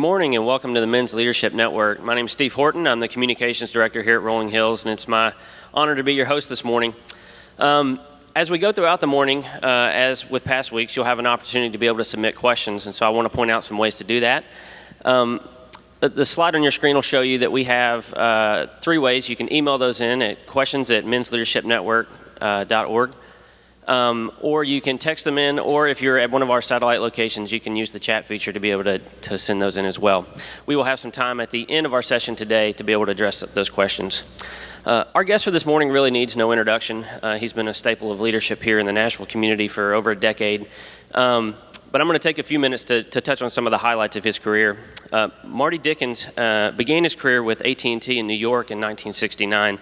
morning and welcome to the Men's Leadership Network. My name is Steve Horton. I'm the Communications Director here at Rolling Hills, and it's my honor to be your host this morning. As we go throughout the morning, as with past weeks, you'll have an opportunity to be able to submit questions, and so I want to point out some ways to do that. The slide on your screen will show you that we have 3 ways. You can email those in at questions@mensleadershipnetwork.org. Or you can text them in, or if you're at one of our satellite locations, you can use the chat feature to be able to send those in as well. We will have some time at the end of our session today to be able to address those questions. Our guest for this morning really needs no introduction. He's been a staple of leadership here in the Nashville community for over a decade. But I'm going to take a few minutes to touch on some of the highlights of his career. Marty Dickens began his career with AT&T in New York in 1969.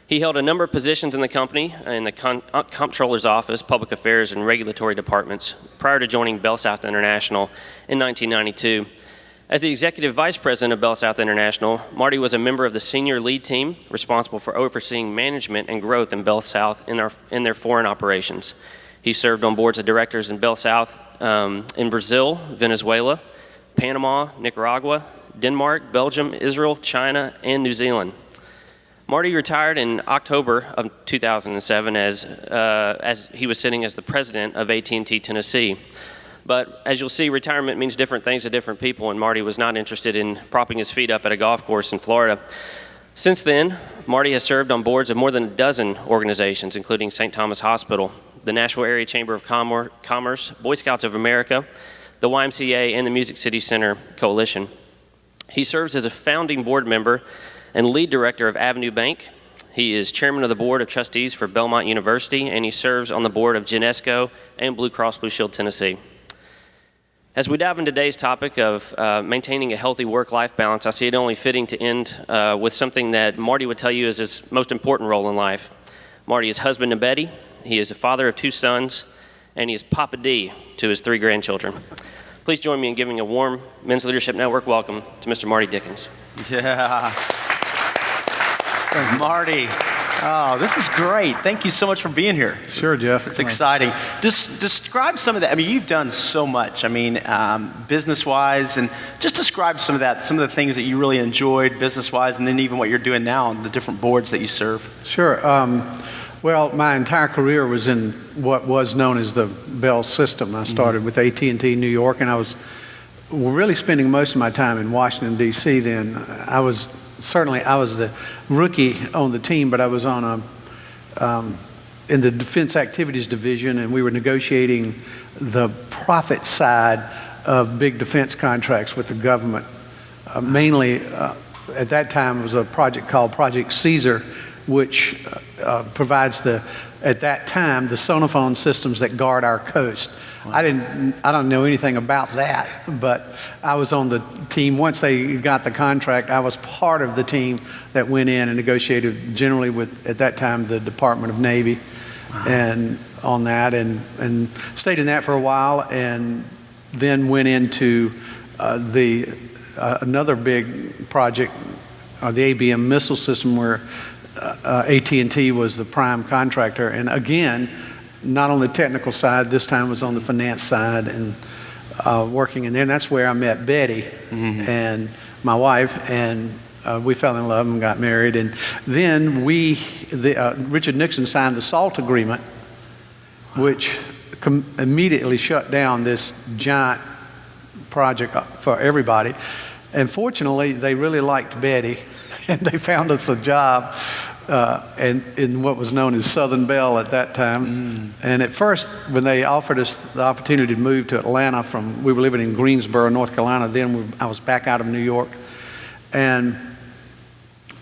He held a number of positions in the company, in the Comptroller's Office, Public Affairs, and Regulatory Departments, prior to joining Bell South International in 1992. As the Executive Vice President of Bell South International, Marty was a member of the senior lead team responsible for overseeing management and growth in Bell South in their foreign operations. He served on boards of directors in Bell South in Brazil, Venezuela, Panama, Nicaragua, Denmark, Belgium, Israel, China, and New Zealand. Marty retired in October of 2007 as he was sitting as the president of AT&T Tennessee. But as you'll see, retirement means different things to different people, and Marty was not interested in propping his feet up at a golf course in Florida. Since then, Marty has served on boards of more than a dozen organizations, including St. Thomas Hospital, the Nashville Area Chamber of Commerce, Boy Scouts of America, the YMCA, and the Music City Center Coalition. He serves as a founding board member and lead director of Avenue Bank. He is chairman of the board of trustees for Belmont University, and he serves on the board of Genesco and Blue Cross Blue Shield Tennessee. As we dive into today's topic of maintaining a healthy work-life balance, I see it only fitting to end with something that Marty would tell you is his most important role in life. Marty is husband to Betty, he is a father of 2 sons, and he is Papa D to his 3 grandchildren. Please join me in giving a warm Men's Leadership Network welcome to Mr. Marty Dickens. Yeah. Marty, oh, this is great. Thank you so much for being here. Sure, Jeff. It's exciting. Describe some of that. I mean, you've done so much. I mean, business-wise, and just describe some of that, some of the things that you really enjoyed business-wise, and then even what you're doing now on the different boards that you serve. Sure. Well, my entire career was in what was known as the Bell system. I started with AT&T New York, and I was really spending most of my time in Washington, D.C. then. I was the rookie on the team, but I was on in the Defense Activities Division, and we were negotiating the profit side of big defense contracts with the government. Mainly, at that time, it was a project called Project Caesar, which provides at that time, the sonophone systems that guard our coast. Wow. I don't know anything about that, but I was on the team. Once they got the contract, I was part of the team that went in and negotiated generally with, at that time, the Department of Navy. Wow. And on that, and stayed in that for a while, and then went into another big project, the ABM missile system, where AT&T was the prime contractor. And again, not on the technical side, this time was on the finance side, and working in there. And that's where I met Betty and my wife, and we fell in love and got married. And then Richard Nixon signed the SALT agreement, which immediately shut down this giant project for everybody. And fortunately, they really liked Betty, and they found us a job in what was known as Southern Bell at that time. And at first, when they offered us the opportunity to move to Atlanta we were living in Greensboro, North Carolina, then I was back out of New York. And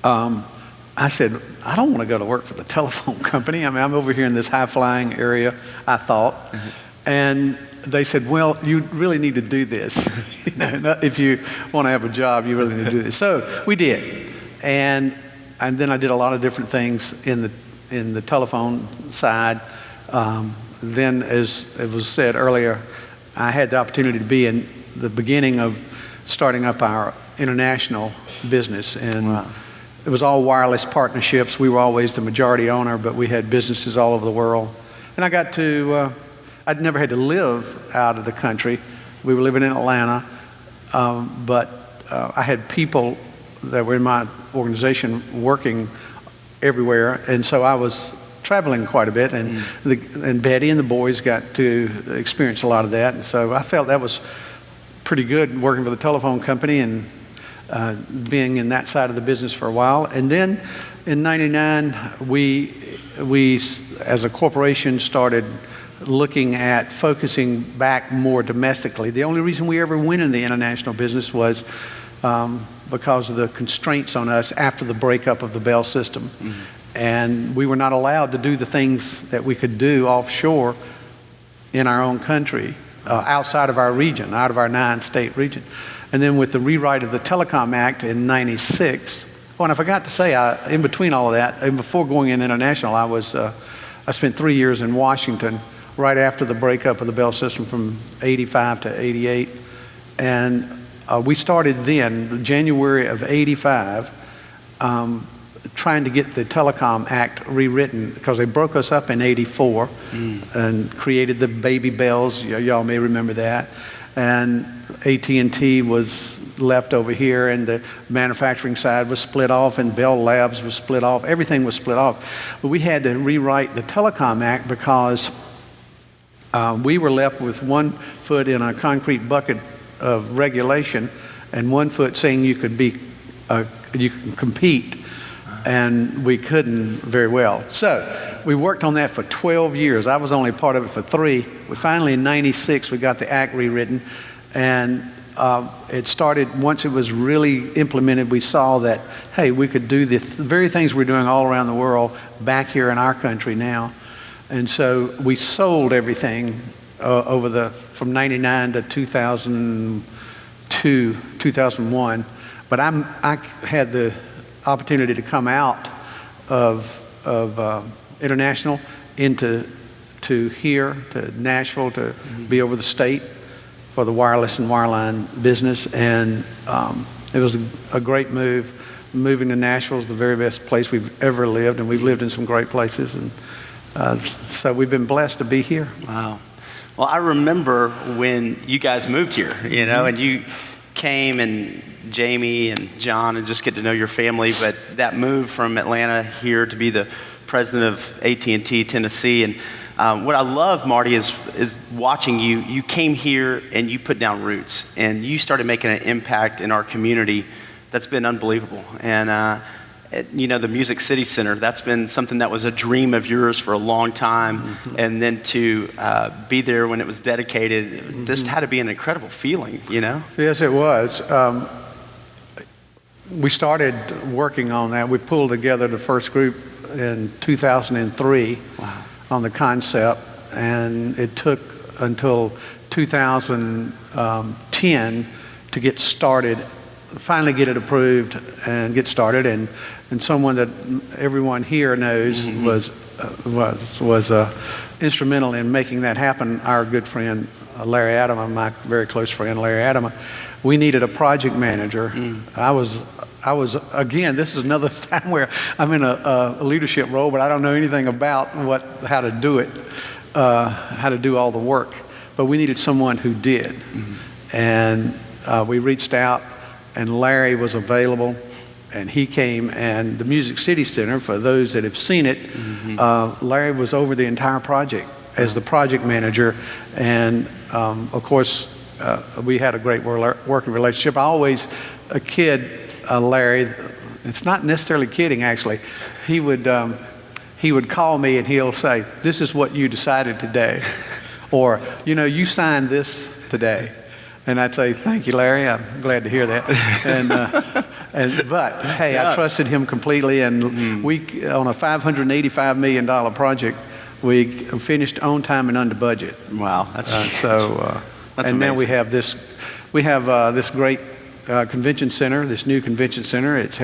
I said, I don't want to go to work for the telephone company. I mean, I'm over here in this high-flying area, I thought. And they said, well, you really need to do this. If you want to have a job, you really need to do this. So we did. And then I did a lot of different things in the telephone side. Then, as it was said earlier, I had the opportunity to be in the beginning of starting up our international business. And wow. It was all wireless partnerships. We were always the majority owner, but we had businesses all over the world. And I got to, I'd never had to live out of the country. We were living in Atlanta, but I had people that were in my organization working everywhere, and so I was traveling quite a bit, and and Betty and the boys got to experience a lot of that, and so I felt that was pretty good working for the telephone company and being in that side of the business for a while. And then in '99, we as a corporation started looking at focusing back more domestically. The only reason we ever went in the international business was because of the constraints on us after the breakup of the Bell system. And we were not allowed to do the things that we could do offshore in our own country, outside of our region, out of our 9-state region. And then with the rewrite of the Telecom Act in '96, oh, and I forgot to say, in between all of that, and before going in international, I spent 3 years in Washington right after the breakup of the Bell system from '85 to '88. And we started then, January of '85, trying to get the Telecom Act rewritten because they broke us up in '84 and created the baby bells. Y'all may remember that. And AT&T was left over here, and the manufacturing side was split off, and Bell Labs was split off. Everything was split off. But we had to rewrite the Telecom Act because we were left with 1 foot in a concrete bucket of regulation and 1 foot saying you could compete, and we couldn't very well. So we worked on that for 12 years. I was only part of it for 3. We finally, in '96, we got the act rewritten, and it started, once it was really implemented, we saw that, hey, we could do the very things we're doing all around the world back here in our country now. And so we sold everything from '99 to 2002, 2001. But I had the opportunity to come out of international into here, to Nashville, to be over the state for the wireless and wireline business. And it was a great move. Moving to Nashville is the very best place we've ever lived, and we've lived in some great places. And so we've been blessed to be here. Wow. Well, I remember when you guys moved here, and you came, and Jamie and John, and just get to know your family. But that move from Atlanta here to be the president of AT&T Tennessee, and what I love, Marty, is watching you. You came here and you put down roots, and you started making an impact in our community that's been unbelievable. And the Music City Center, that's been something that was a dream of yours for a long time. And then to be there when it was dedicated, this had to be an incredible feeling, Yes, it was. We started working on that. We pulled together the first group in 2003 on the concept, and it took until 2010 to get started, finally get it approved and get started. And someone that everyone here knows was instrumental in making that happen. Our good friend Larry Adama, my very close friend Larry Adama. We needed a project manager. I was again, this is another time where I'm in a leadership role, but I don't know anything about how to do it, how to do all the work. But we needed someone who did. And we reached out, and Larry was available, and he came. And the Music City Center, for those that have seen it, Larry was over the entire project as the project manager. And of course, we had a great working relationship. A kid, Larry, it's not necessarily kidding actually, he would call me and he'll say, "This is what you decided today," or, "You signed this today." And I'd say, "Thank you, Larry, I'm glad to hear that." But hey, I trusted him completely, and we, on a $585 million project, we finished on time and under budget. Wow, that's that's amazing. Now we have this great convention center, this new convention center. It's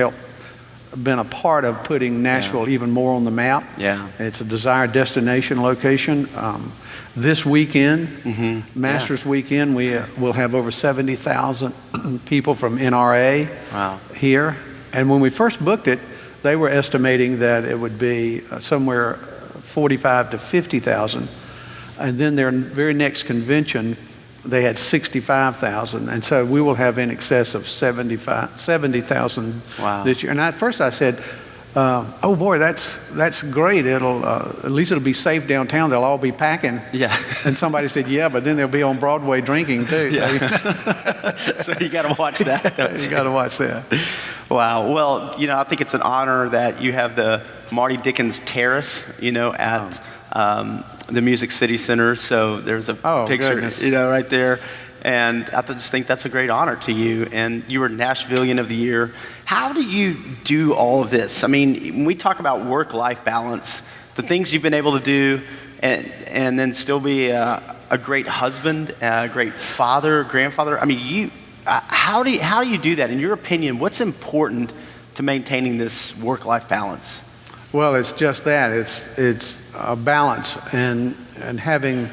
been a part of putting Nashville even more on the map. Yeah. It's a desired destination location. This weekend, Masters Weekend, we will have over 70,000 people from NRA here. And when we first booked it, they were estimating that it would be somewhere 45 to 50,000. And then their very next convention they had 65,000, and so we will have in excess of 70,000 Wow. this year. And at first I said, oh boy, that's great. At least it'll be safe downtown. They'll all be packing. Yeah. And somebody said, yeah, but then they'll be on Broadway drinking too. Yeah. So you got to watch that. You got to watch that. Wow. Well, I think it's an honor that you have the Marty Dickens Terrace, at the Music City Center. So there's a picture, goodness. right there. And I just think that's a great honor to you. And you were Nashvilleian of the Year. How do you do all of this? I mean, when we talk about work-life balance, the things you've been able to do, and then still be a great husband, a great father, grandfather. I mean, how do you do that? In your opinion, what's important to maintaining this work-life balance? Well, it's just that. It's a balance and having.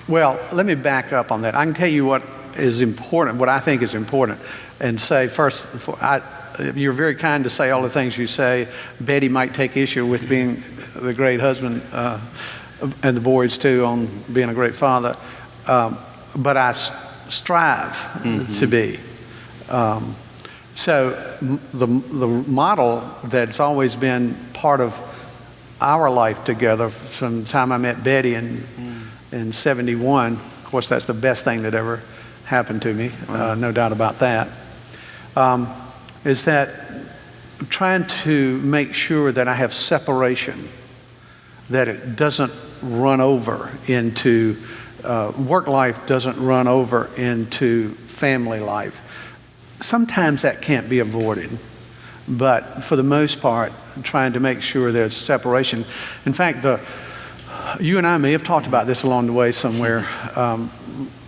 Well, let me back up on that. I can tell you what is important, what I think is important, and say first. You're very kind to say all the things you say. Betty might take issue with being the great husband, and the boys too on being a great father. But I strive to be. So the model that's always been part of our life together from the time I met Betty in 71, of course that's the best thing that ever happened to me, no doubt about that, is that trying to make sure that I have separation, that it doesn't run over into, work life doesn't run over into family life. Sometimes that can't be avoided, but for the most part, trying to make sure there's separation. In fact, you and I may have talked about this along the way somewhere,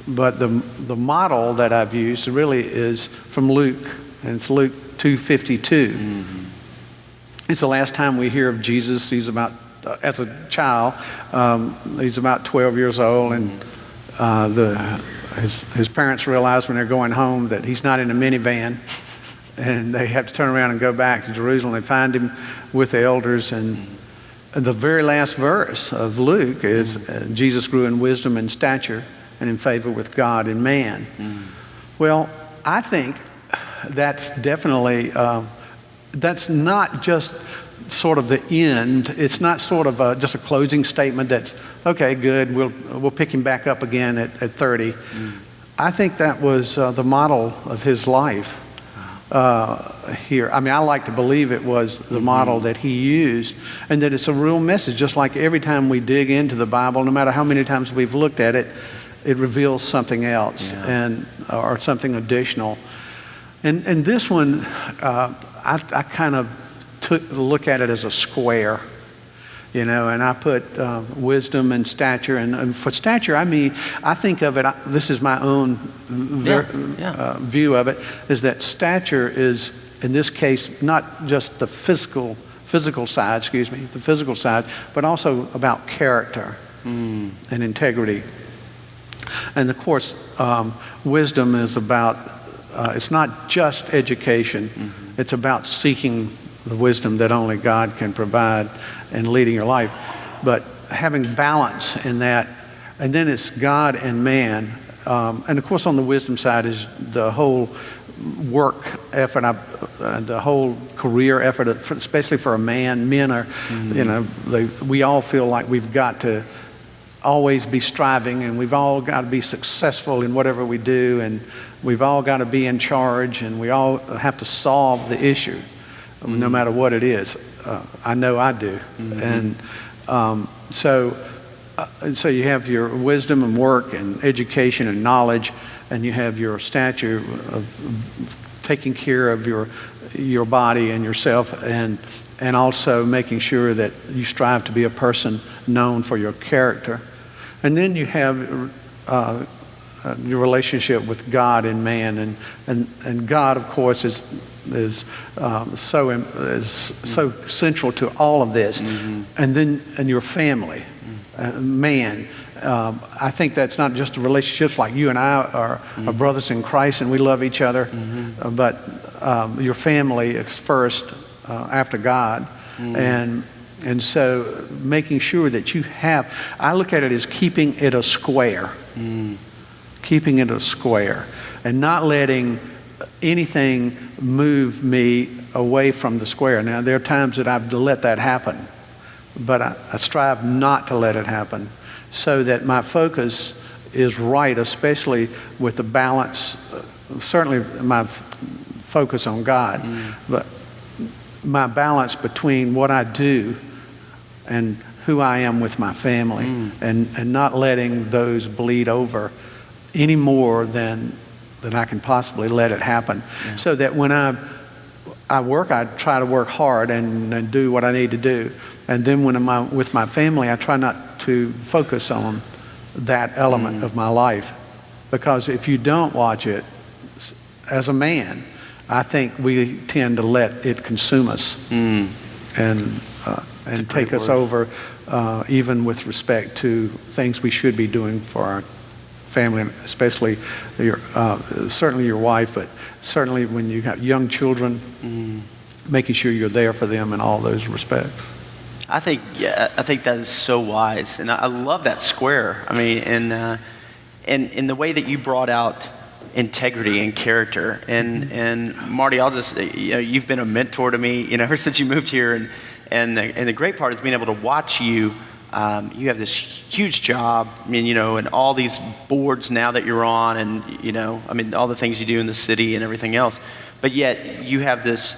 but the model that I've used really is from Luke, and it's Luke 2:52. It's the last time we hear of Jesus. He's about, as a child, he's about 12 years old, and his parents realize when they're going home that he's not in a minivan, and they have to turn around and go back to Jerusalem. They find him with the elders, and the very last verse of Luke is Jesus grew in wisdom and stature and in favor with God and man. Well, I think that's definitely, that's not just sort of the end. It's not sort of just a closing statement that's, okay, good, we'll pick him back up again at 30. I think that was the model of his life here. I mean, I like to believe it was the model that he used, and that it's a real message. Just like every time we dig into the Bible, no matter how many times we've looked at it, it reveals something else or something additional. And this one, I kind of took a look at it as a square, and I put wisdom and stature. And for stature, I mean, I think of it, this is my own view of it, is that stature is, in this case, not just the physical side, but also about character and integrity. And of course, wisdom is about, it's not just education, it's about seeking the wisdom that only God can provide and leading your life, but having balance in that. And then it's God and man. And of course on the wisdom side is the whole work effort, the whole career effort, especially for a man. Men are, we all feel like we've got to always be striving, and we've all got to be successful in whatever we do, and we've all got to be in charge, and we all have to solve the issue, no matter what it is. I know I do. And so you have your wisdom and work and education and knowledge, and you have your stature of taking care of your body and yourself, and also making sure that you strive to be a person known for your character. And then you have your relationship with God and man, and God, of course, is so central to all of this. And your family, man. I think that's not just relationships like you and I are brothers in Christ and we love each other, but your family is first after God, and And so making sure that you have, I look at it as keeping it a square. Keeping it a square. And not letting anything move me away from the square. Now, there are times that I've let that happen. But I strive not to let it happen so that my focus is right, especially with the balance, certainly my focus on God, but my balance between what I do and who I am with my family, and not letting those bleed over any more than I can possibly let it happen. Yeah. So that when I work, I try to work hard and do what I need to do. And then when I'm with my family, I try not to focus on that element of my life. Because if you don't watch it, as a man, I think we tend to let it consume us and take us over, even with respect to things we should be doing for our family, especially certainly your wife, but certainly when you have young children, making sure you're there for them in all those respects. I think that is so wise, and I love that square. I mean, and in the way that you brought out integrity and character, and Marty, I'll just you've been a mentor to me, ever since you moved here, and the great part is being able to watch you. You have this huge job, and all these boards now that you're on, and all the things you do in the city and everything else, but yet you have this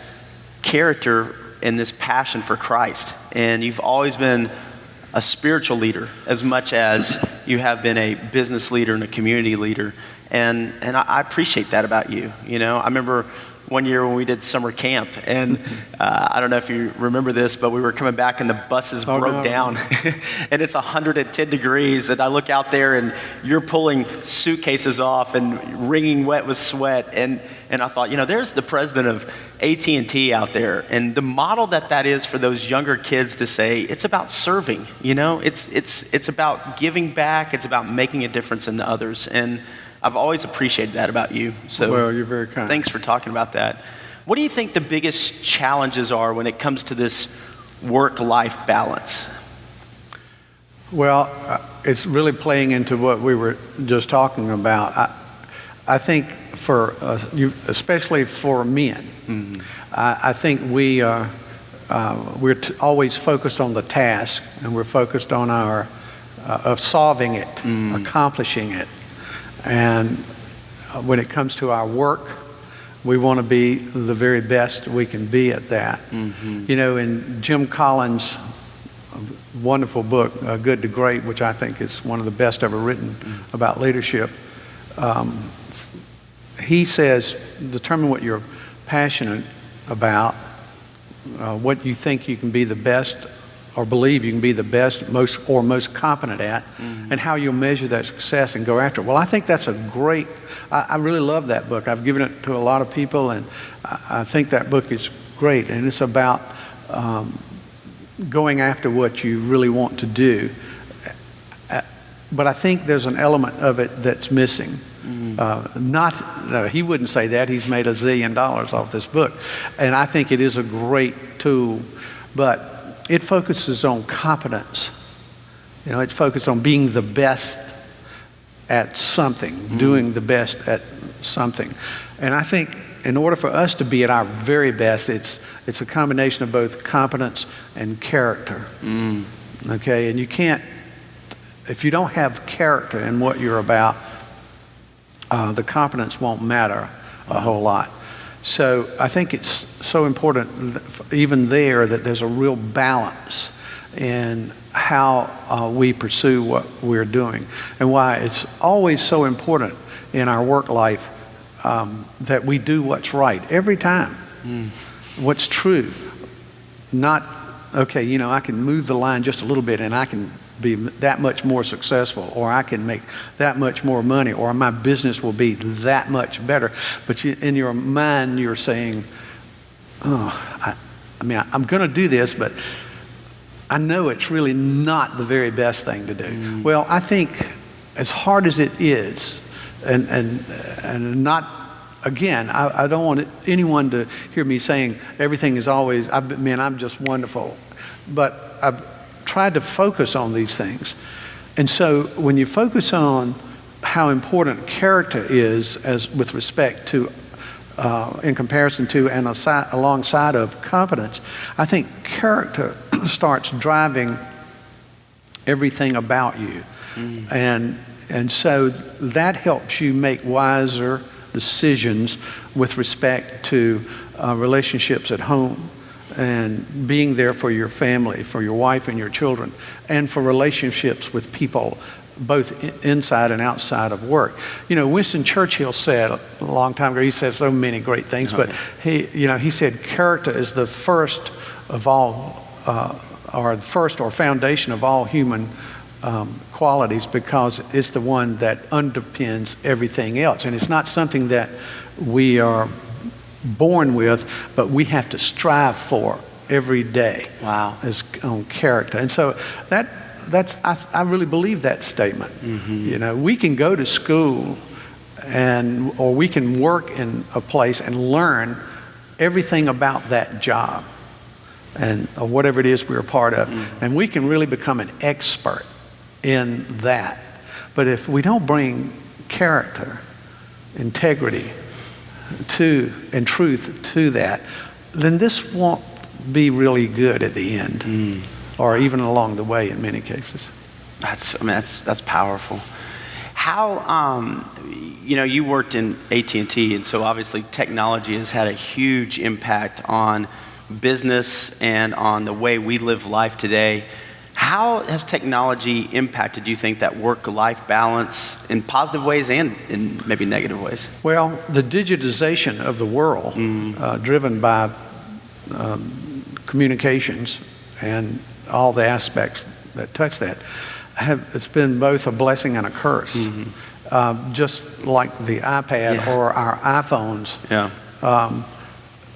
character and this passion for Christ. And you've always been a spiritual leader as much as you have been a business leader and a community leader. And I appreciate that about you. I remember one year when we did summer camp, and I don't know if you remember this, but we were coming back and the buses broke down. And it's 110 degrees, and I look out there and you're pulling suitcases off and wringing wet with sweat. And I thought, there's the president of AT&T out there, and the model that is for those younger kids to say, it's about serving, it's about giving back, it's about making a difference in the others. And I've always appreciated that about you. So, well, you're very kind. Thanks for talking about that. What do you think the biggest challenges are when it comes to this work-life balance? Well, it's really playing into what we were just talking about. I think for especially for men, I think we're always focused on the task, and we're focused on of solving it, accomplishing it. And when it comes to our work, we want to be the very best we can be at that. In Jim Collins' wonderful book, Good to Great, which I think is one of the best ever written about leadership, he says, determine what you're passionate about, what you think you can be the best or believe you can be the best, most competent at, and how you'll measure that success and go after it. Well, I think that's a great, I really love that book. I've given it to a lot of people, and I think that book is great. And it's about going after what you really want to do. But I think there's an element of it that's missing. No, he wouldn't say that. He's made $1 zillion off this book. And I think it is a great tool, but it focuses on competence. It focuses on being the best at something, doing the best at something. And I think in order for us to be at our very best, it's a combination of both competence and character. Okay, and you can't, if you don't have character in what you're about, the competence won't matter a whole lot. So I think it's so important, even there, that there's a real balance in how we pursue what we're doing, and why it's always so important in our work life that we do what's right every time, what's true. Not, okay, I can move the line just a little bit and I can be that much more successful, or I can make that much more money, or my business will be that much better. But in your mind, you're saying, I'm going to do this, but I know it's really not the very best thing to do. Well, I think as hard as it is, and not, again, I don't want anyone to hear me saying everything is always, I'm just wonderful. but I've tried to focus on these things. And so when you focus on how important character is as with respect to, in comparison to and alongside of competence, I think character starts driving everything about you. And so that helps you make wiser decisions with respect to relationships at home and being there for your family, for your wife and your children, and for relationships with people both inside and outside of work. You know, Winston Churchill said a long time ago, he said so many great things, but he said character is the first of all, or the first or foundation of all human qualities, because it's the one that underpins everything else. And it's not something that we are born with, but we have to strive for every day. Wow. As on character. And so I really believe that statement. You know, we can go to school or we can work in a place and learn everything about that job and or whatever it is we're a part of. And we can really become an expert in that. But if we don't bring character, integrity and truth to that, then this won't be really good at the end, or even along the way in many cases. That's powerful. How, you worked in AT&T, and so obviously technology has had a huge impact on business and on the way we live life today. How has technology impacted, do you think, that work-life balance in positive ways and in maybe negative ways? Well, the digitization of the world, driven by communications and all the aspects that touch that, it's been both a blessing and a curse. Just like the iPad or our iPhones,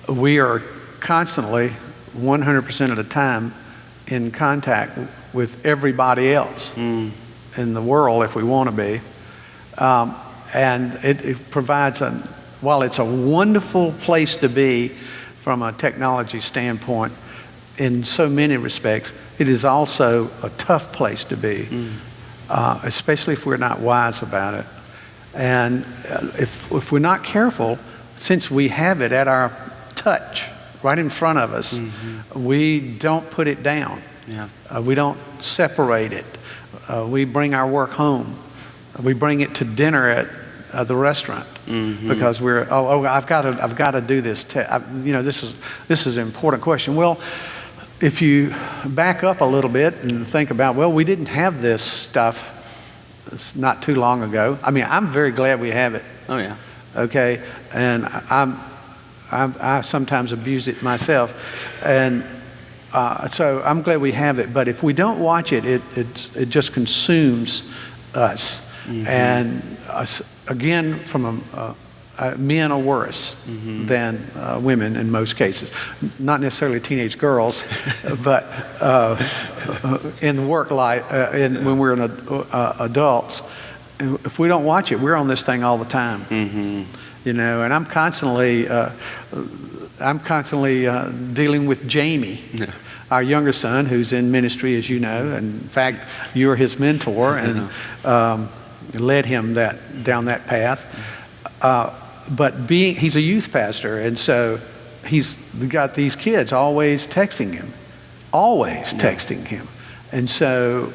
we are constantly, 100% of the time, in contact with everybody else in the world, if we want to be. And it provides while it's a wonderful place to be from a technology standpoint in so many respects, it is also a tough place to be, especially if we're not wise about it. And if we're not careful, since we have it at our touch, right in front of us, we don't put it down. We don't separate it. We bring our work home. We bring it to dinner at the restaurant because I've got to do this. This is an important question. Well, if you back up a little bit and think about, we didn't have this stuff not too long ago. I mean, I'm very glad we have it. Oh yeah. Okay, and I sometimes abuse it myself, and so I'm glad we have it. But if we don't watch it, it just consumes us. And again, from men are worse than women in most cases. Not necessarily teenage girls, but in work life, when we're adults, if we don't watch it, we're on this thing all the time. And I'm constantly dealing with Jamie, our younger son, who's in ministry, as you know. And in fact, you're his mentor and led him down that path. But he's a youth pastor, and so he's got these kids always texting him. And so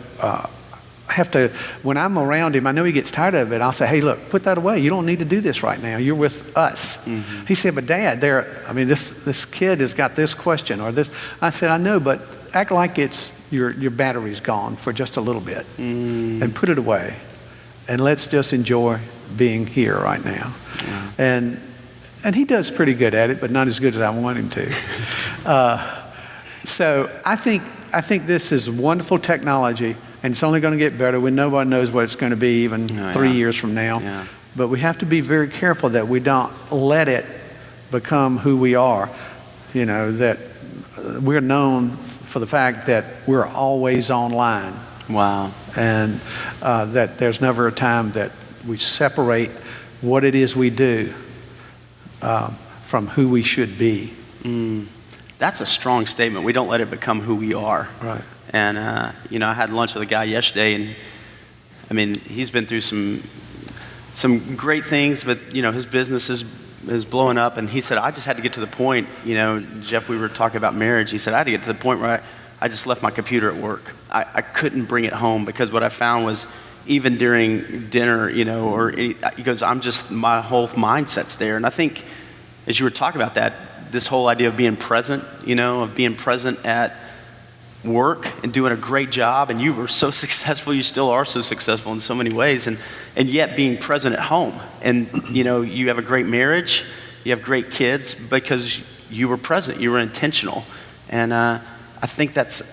I have to, when I'm around him, I know he gets tired of it. I'll say, hey, look, put that away. You don't need to do this right now. You're with us. He said, but Dad, this kid has got this question or this. I said, I know, but act like it's your battery's gone for just a little bit and put it away. And let's just enjoy being here right now. And he does pretty good at it, but not as good as I want him to. So I think this is wonderful technology, and it's only going to get better when nobody knows what it's going to be even 3 years from now. But we have to be very careful that we don't let it become who we are. That we're known for the fact that we're always online. Wow. And that there's never a time that we separate what it is we do from who we should be. That's a strong statement. We don't let it become who we are. Right. And, I had lunch with a guy yesterday, and I mean, he's been through some great things, but, his business is blowing up. And he said, I just had to get to the point, Jeff, we were talking about marriage. He said, I had to get to the point where I just left my computer at work. I couldn't bring it home, because what I found was, even during dinner, he goes, my whole mindset's there. And I think, as you were talking about that, this whole idea of being present, of being present at work and doing a great job, and you were so successful, you still are so successful in so many ways, and yet being present at home. And, you have a great marriage, you have great kids, because you were present, you were intentional. And I think that's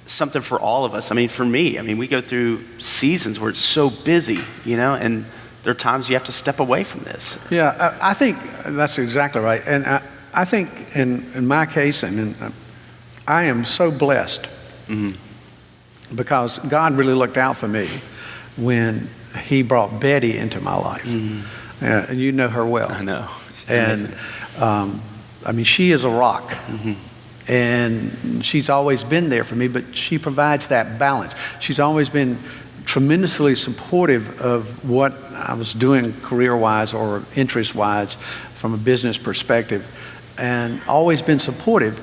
something for all of us. I mean, for me, we go through seasons where it's so busy, and there are times you have to step away from this. Yeah, I think that's exactly right. And I think in my case, and I am so blessed because God really looked out for me when he brought Betty into my life. And you know her well. I know. She's and amazing. she is a rock. And she's always been there for me, but she provides that balance. She's always been tremendously supportive of what I was doing career-wise or interest-wise from a business perspective, and always been supportive,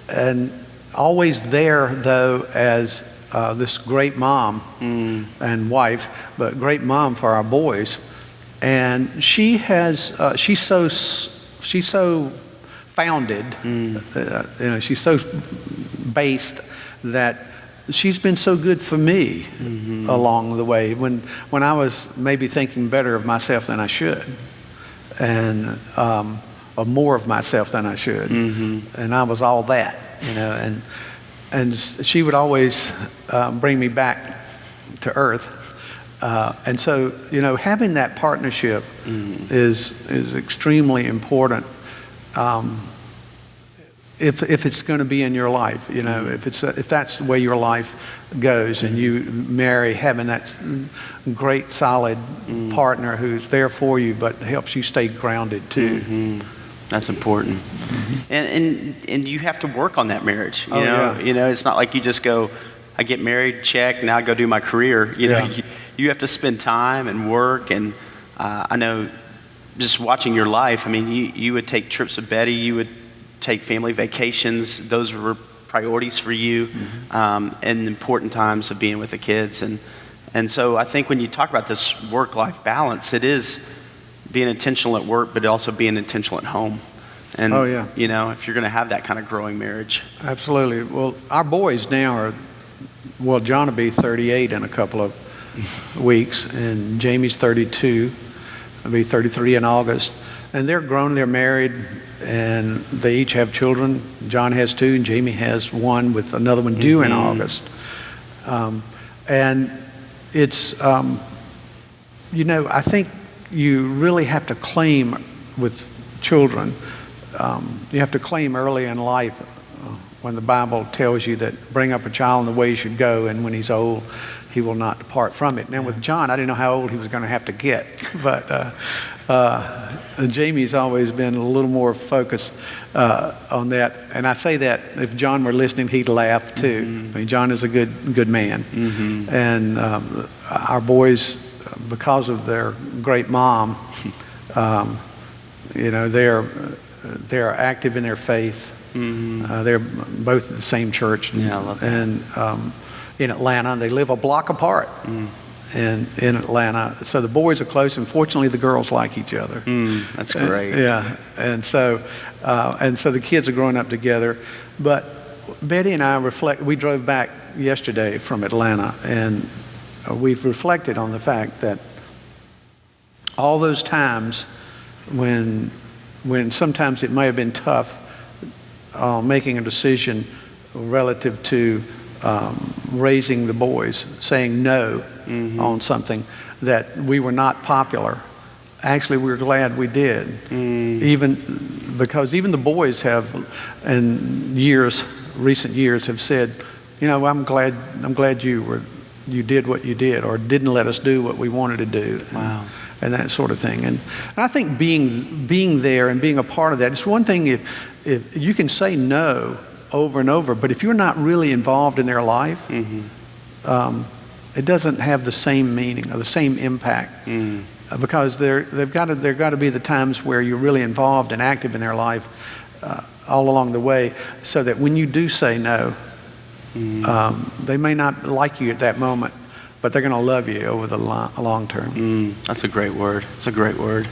and always there, though, as this great mom and wife, but great mom for our boys. And she's so founded, she's so based that she's been so good for me along the way when I was maybe thinking better of myself than I should, and or more of myself than I should, and I was all that, and she would always bring me back to earth, and so having that partnership is extremely important. If it's going to be in your life, if that's the way your life goes, and you marry, having that great solid partner who's there for you but helps you stay grounded too. That's important. And you have to work on that marriage. Yeah. It's not like you just go, I get married, check, now I go do my career. You have to spend time and work. And I know, just watching your life, you would take trips with Betty, you would take family vacations. Those were priorities for you, and important times of being with the kids. And so I think when you talk about this work-life balance, it is being intentional at work, but also being intentional at home. And, if you're going to have that kind of growing marriage. Absolutely. Well, our boys now John will be 38 in a couple of weeks, and Jamie's 32. He'll be 33 in August. And they're grown, they're married, and they each have children. John has 2, and Jamie has 1 with another one due in August. And it's, I think you really have to claim with children. You have to claim early in life when the Bible tells you that bring up a child in the way he should go, and when he's old, he will not depart from it. Now with John, I didn't know how old he was going to have to get, but Jamie's always been a little more focused on that. And I say that if John were listening, he'd laugh too. John is a good man. And our boys, because of their great mom, they're active in their faith. They're both at the same church. I love that. And in Atlanta, they live a block apart. In Atlanta, so the boys are close, and fortunately the girls like each other. That's great. And so the kids are growing up together. But Betty and I we drove back yesterday from Atlanta, and we've reflected on the fact that all those times when sometimes it may have been tough making a decision relative to raising the boys, saying no on something, that we were not popular. Actually, we were glad we did, even the boys have, in recent years, have said, I'm glad you did what you did, or didn't let us do what we wanted to do. Wow. And that sort of thing. And I think being there and being a part of that, it's one thing if you can say no over and over. But if you're not really involved in their life, it doesn't have the same meaning or the same impact. Because they've got to be the times where you're really involved and active in their life all along the way, so that when you do say no, they may not like you at that moment, but they're going to love you over the long term. That's a great word. It's a great word.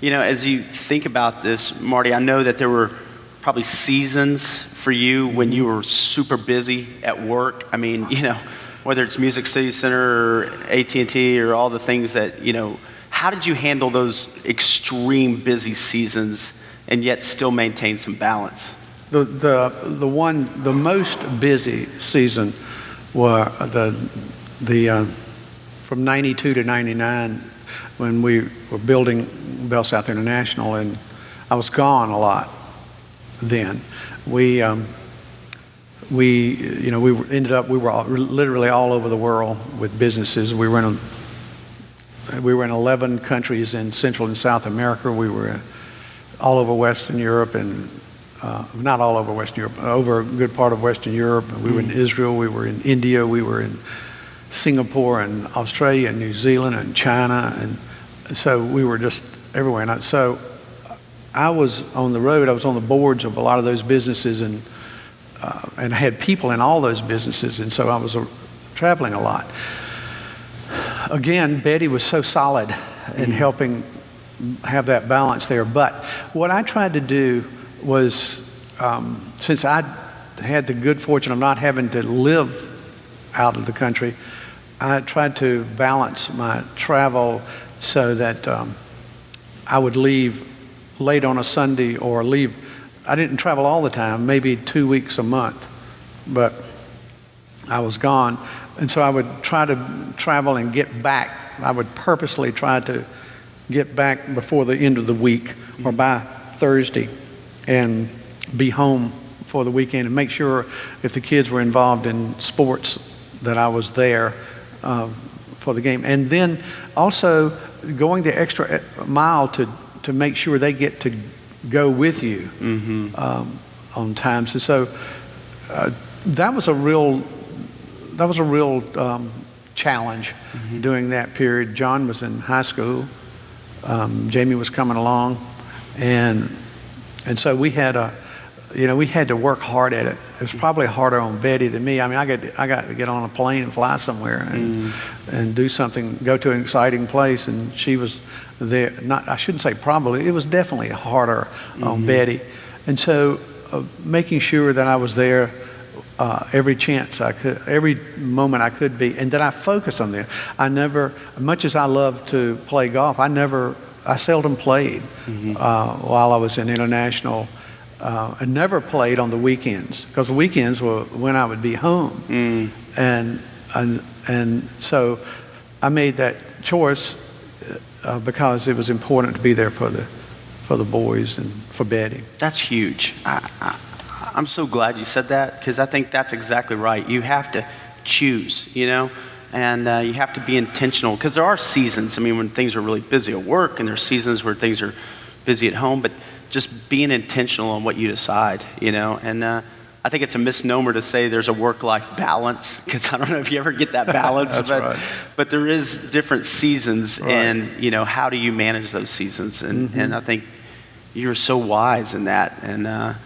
You know, as you think about this, Marty, I know that there were probably seasons for you when you were super busy at work. I mean, you know, whether it's Music City Center or AT&T or all the things that, you know, how did you handle those extreme busy seasons and yet still maintain some balance? The most busy season were from 92 to 99, when we were building Bell South International, and I was gone a lot then. We were literally all over the world with businesses. We were in 11 countries in Central and South America. We were all over Western Europe, and not all over Western Europe, over a good part of Western Europe. We were in Israel, we were in India, we were in Singapore and Australia and New Zealand and China, and so we were just everywhere. And so I was on the road. I was on the boards of a lot of those businesses, and I had people in all those businesses, and so I was traveling a lot. Again, Betty was so solid in helping have that balance there. But what I tried to do was, since I had the good fortune of not having to live out of the country, I tried to balance my travel so that I would leave late on a Sunday or leave. I didn't travel all the time, maybe 2 weeks a month, but I was gone. And so I would try to travel and get back. I would purposely try to get back before the end of the week or by Thursday and be home for the weekend, and make sure if the kids were involved in sports that I was there for the game. And then also going the extra mile to make sure they get to go with you on times. And so that was a real challenge during that period. John was in high school. Jamie was coming along, and so we had to work hard at it. It was probably harder on Betty than me. I mean, I got to get on a plane and fly somewhere and do something, go to an exciting place, and she was there. I shouldn't say probably. It was definitely harder on Betty, and so making sure that I was there every chance I could, every moment I could be, and that I focused on that. I never, much as I love to play golf, I seldom played while I was in international. I never played on the weekends, because the weekends were when I would be home, and so I made that choice because it was important to be there for the boys and for Betty. That's huge. I'm so glad you said that, because I think that's exactly right. You have to choose, you know, and you have to be intentional, because there are seasons. I mean, when things are really busy at work, and there's seasons where things are busy at home, but just being intentional on what you decide, you know. And I think it's a misnomer to say there's a work-life balance, because I don't know if you ever get that balance. That's right. But there is different seasons, right. And, you know, how do you manage those seasons? And I think you're so wise in that. And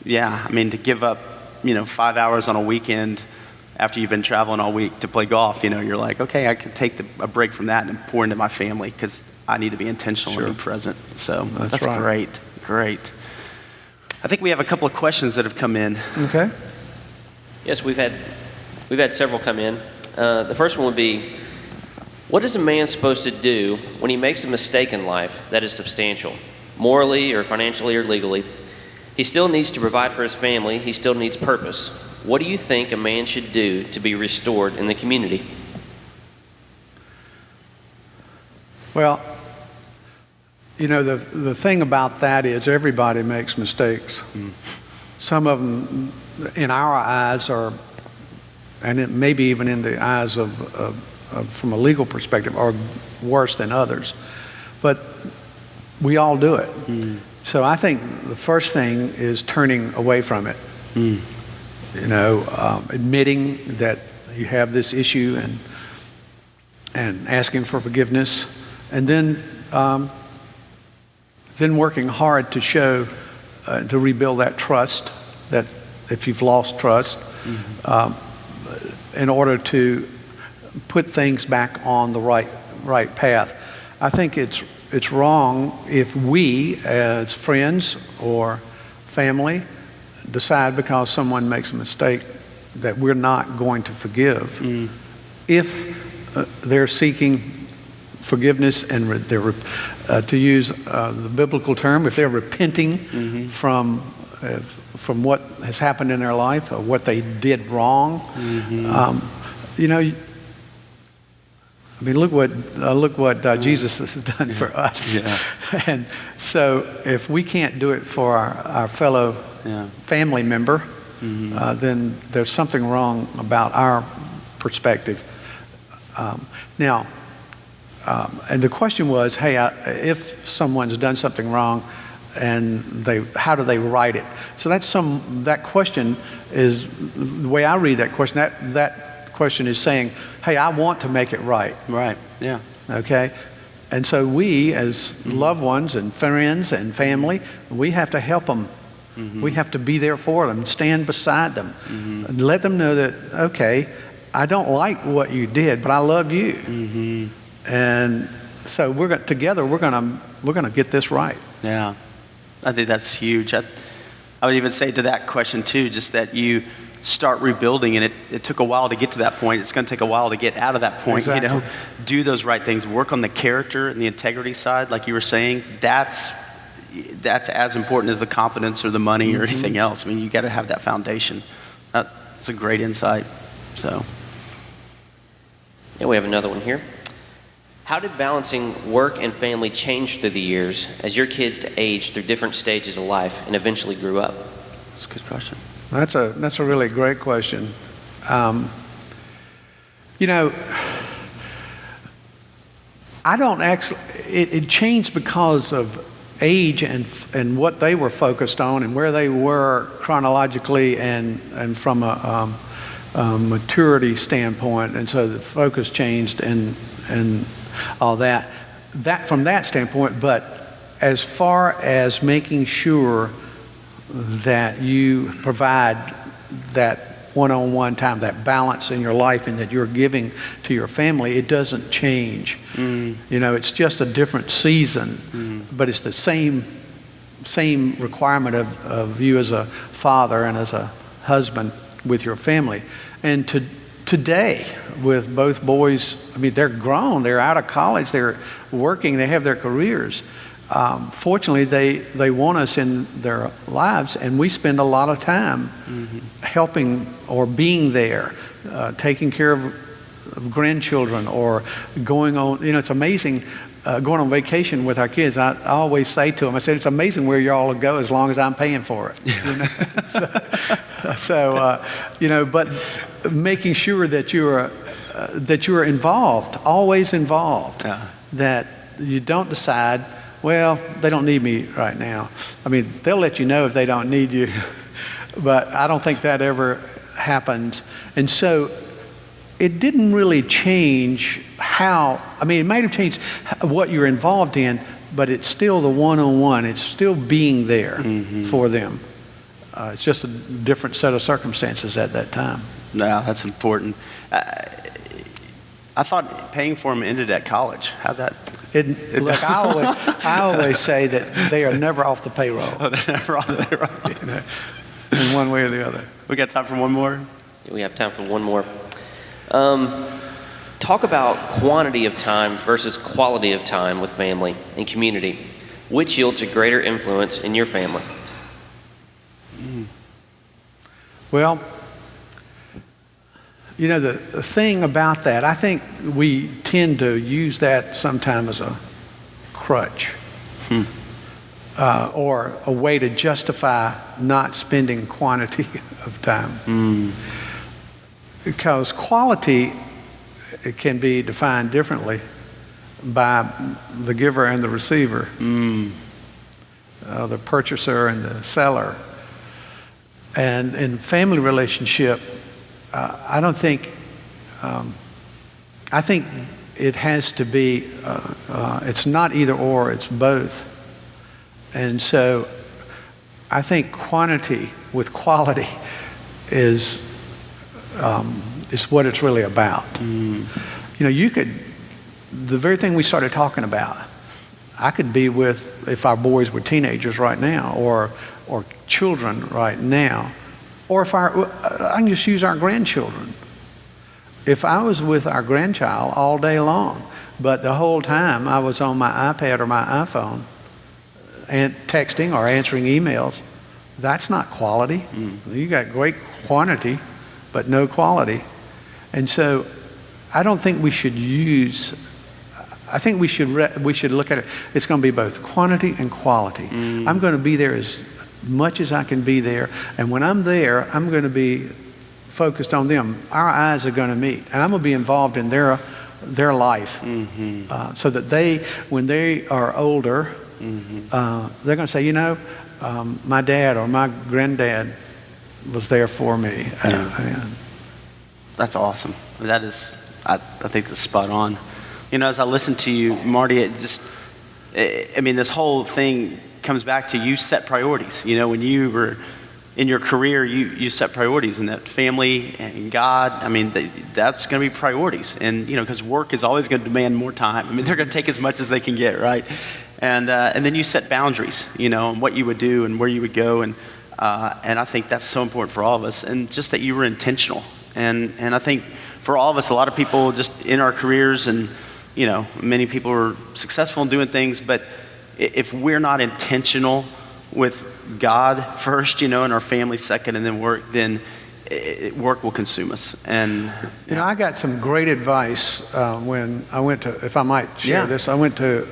yeah, I mean, to give up, you know, 5 hours on a weekend after you've been traveling all week to play golf, you know, you're like, okay, I can take a break from that and pour into my family, because I need to be intentional and be present. So that's right. Great. I think we have a couple of questions that have come in. Okay. Yes, we've had several come in. The first one would be, what is a man supposed to do when he makes a mistake in life that is substantial, morally or financially or legally? He still needs to provide for his family. He still needs purpose. What do you think a man should do to be restored in the community? Well, you know, the thing about that is everybody makes mistakes. Some of them, in our eyes, and maybe even in the eyes of from a legal perspective, are worse than others. But we all do it. So I think the first thing is turning away from it. admitting that you have this issue and asking for forgiveness, and then working hard to show, to rebuild that trust, that if you've lost trust, in order to put things back on the right path. I think it's wrong if we, as friends or family, decide because someone makes a mistake that we're not going to forgive. If they're seeking forgiveness and to use the biblical term, if they're repenting from what has happened in their life or what they did wrong, look what Jesus has done for us. Yeah. And so if we can't do it for our fellow family member, then there's something wrong about our perspective. And the question was, hey, if someone's done something wrong, and how do they write it? So that question is, the way I read that question, that question is saying, hey, I want to make it right. Right, yeah. Okay? And so we, as loved ones and friends and family, we have to help them. We have to be there for them, stand beside them, and let them know that, okay, I don't like what you did, but I love you. And so together we're gonna get this right. Yeah, I think that's huge. I would even say to that question too, just that you start rebuilding, and it took a while to get to that point. It's going to take a while to get out of that point. Exactly. Do those right things, work on the character and the integrity side, like you were saying. That's as important as the confidence or the money or anything else. I mean, you got to have that foundation. That's a great insight. So, yeah, we have another one here. How did balancing work and family change through the years as your kids aged through different stages of life and eventually grew up? That's a good question. That's a really great question. I don't actually. It changed because of age and what they were focused on and where they were chronologically and from a maturity standpoint, and so the focus changed and all that from that standpoint. But as far as making sure that you provide that one-on-one time, that balance in your life, and that you're giving to your family, it doesn't change. It's just a different season, but it's the same requirement of you as a father and as a husband with your family. And today, with both boys, they're grown, they're out of college, they're working, they have their careers. Fortunately, they want us in their lives, and we spend a lot of time helping or being there, taking care of grandchildren, or going on. It's amazing going on vacation with our kids. I always say to them, I said, it's amazing where you all go as long as I'm paying for it. But making sure that you're involved, always involved, that you don't decide, well, they don't need me right now. They'll let you know if they don't need you, but I don't think that ever happens. And so it didn't really change it might have changed what you're involved in, but it's still the one-on-one. It's still being there for them. It's just a different set of circumstances at that time. No, that's important. I thought paying for them ended at college. How'd that? Look, I always say that they are never off the payroll. Oh, they're never off the payroll. In one way or the other. We got time for one more? Yeah, we have time for one more. Talk about quantity of time versus quality of time with family and community. Which yields a greater influence in your family? Well, the thing about that, I think we tend to use that sometimes as a crutch or a way to justify not spending quantity of time. Because quality, it can be defined differently by the giver and the receiver, the purchaser and the seller. And in family relationship, I don't think, I think it has to be, it's not either or, it's both. And so I think quantity with quality is what it's really about. You know, you could, the very thing we started talking about, I could be with, if our boys were teenagers right now, or children right now, or if I can just use our grandchildren. If I was with our grandchild all day long, but the whole time I was on my iPad or my iPhone and texting or answering emails, that's not quality. You got great quantity, but no quality. And so I don't think we should use, I think we should look at it, it's going to be both quantity and quality. I'm going to be there as much as I can be there, and when I'm there, I'm going to be focused on them. Our eyes are going to meet, and I'm going to be involved in their life, so that they, when they are older, they're going to say, you know, my dad or my granddad was there for me. That's awesome. That is, I think that's spot on. You know, as I listen to you, Marty, I mean, this whole thing comes back to you set priorities. You know, when you were in your career, you set priorities, and that family and God, I mean, that's going to be priorities. And, you know, because work is always going to demand more time. I mean, they're going to take as much as they can get, right? And then you set boundaries, you know, on what you would do and where you would go. And I think that's so important for all of us. And just that you were intentional. And I think for all of us, a lot of people just in our careers, and, you know, many people are successful in doing things, but if we're not intentional with God first, you know, and our family second, and then work, then work will consume us. And you know, I got some great advice when I went to, if I might share this, I went to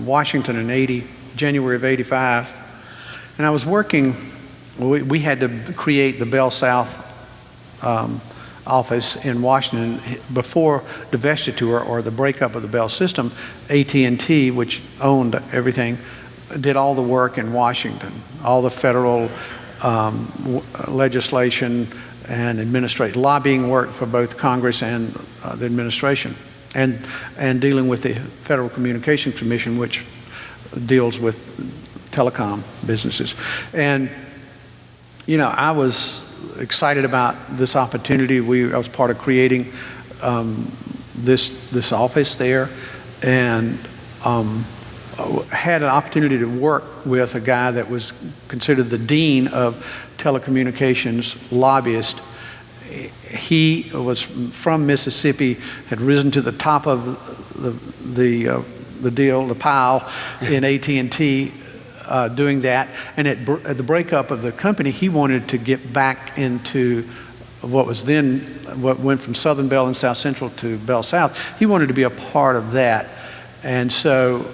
Washington in January of '85, and I was working. We had to create the Bell South office in Washington before divestiture or the breakup of the Bell system. AT&T, which owned everything, did all the work in Washington, all the federal legislation and lobbying work for both Congress and the administration, and dealing with the Federal Communications Commission, which deals with telecom businesses. And, you know, I was excited about this opportunity. I was part of creating this office there, and had an opportunity to work with a guy that was considered the dean of telecommunications lobbyists. He was from Mississippi, had risen to the top of the pile in AT&T, doing that. And at the breakup of the company, he wanted to get back into what went from Southern Bell and South Central to Bell South. He wanted to be a part of that. And so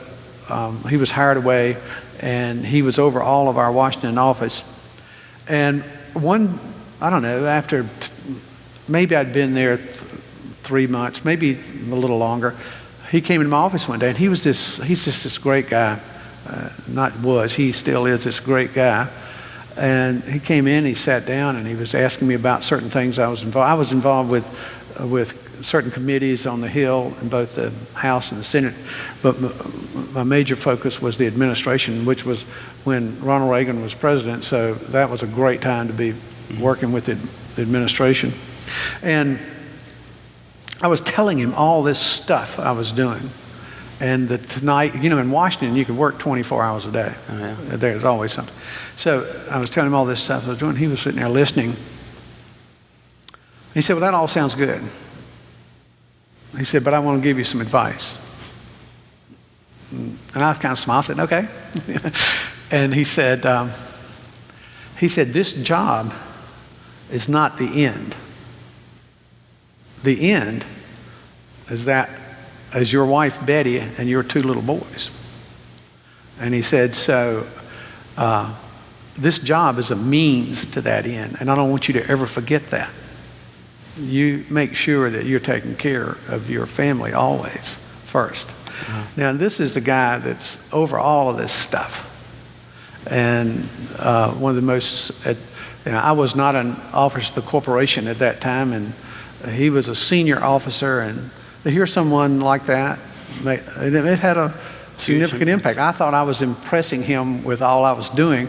he was hired away, and he was over all of our Washington office. And I don't know, after maybe I'd been there 3 months, maybe a little longer, he came into my office one day, and he's just this great guy. He still is this great guy. And he came in, he sat down, and he was asking me about certain things I was involved with certain committees on the Hill in both the House and the Senate, but my major focus was the administration, which was when Ronald Reagan was president, so that was a great time to be working with the administration. And I was telling him all this stuff I was doing, and that tonight, you know, in Washington, you could work 24 hours a day. Oh, yeah. There's always something. So I was telling him all this stuff I was doing. He was sitting there listening. He said, well, that all sounds good. He said, but I want to give you some advice. And I kind of smiled, said, okay. And he said, this job is not the end. The end is your wife, Betty, and your 2 little boys. And he said, so this job is a means to that end, and I don't want you to ever forget that. You make sure that you're taking care of your family always first. Now, this is the guy that's over all of this stuff, and one of the most I was not an officer of the corporation at that time, and he was a senior officer, and to hear someone like that, it had a significant impact. I thought I was impressing him with all I was doing.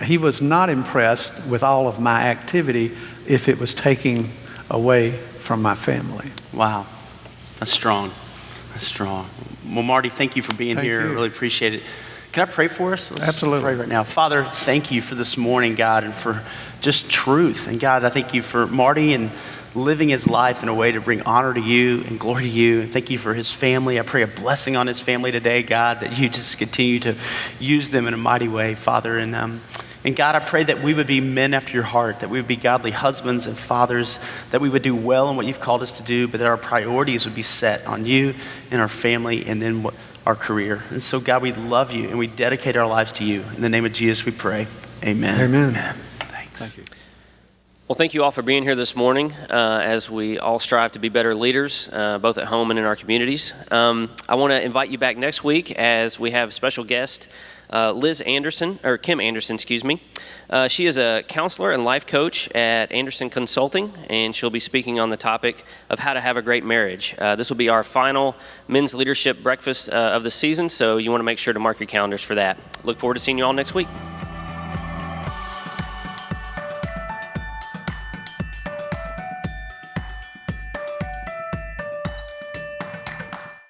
He was not impressed with all of my activity if it was taking away from my family. Wow, that's strong. That's strong. Well, Marty, thank you for being here. I really appreciate it. Can I pray for us? Let's Absolutely. pray right now. Father, thank you for this morning, God, and for just truth. And God, I thank you for Marty and living his life in a way to bring honor to you and glory to you. And thank you for his family. I pray a blessing on his family today, God, that you just continue to use them in a mighty way, Father. And God, I pray that we would be men after your heart, that we would be godly husbands and fathers, that we would do well in what you've called us to do, but that our priorities would be set on you and our family and then our career. And so, God, we love you and we dedicate our lives to you. In the name of Jesus, we pray. Amen. Amen. Thanks. Thank you. Well, thank you all for being here this morning as we all strive to be better leaders, both at home and in our communities. I want to invite you back next week as we have special guest, Kim Anderson, excuse me. She is a counselor and life coach at Anderson Consulting, and she'll be speaking on the topic of how to have a great marriage. This will be our final men's leadership breakfast of the season, so you want to make sure to mark your calendars for that. Look forward to seeing you all next week.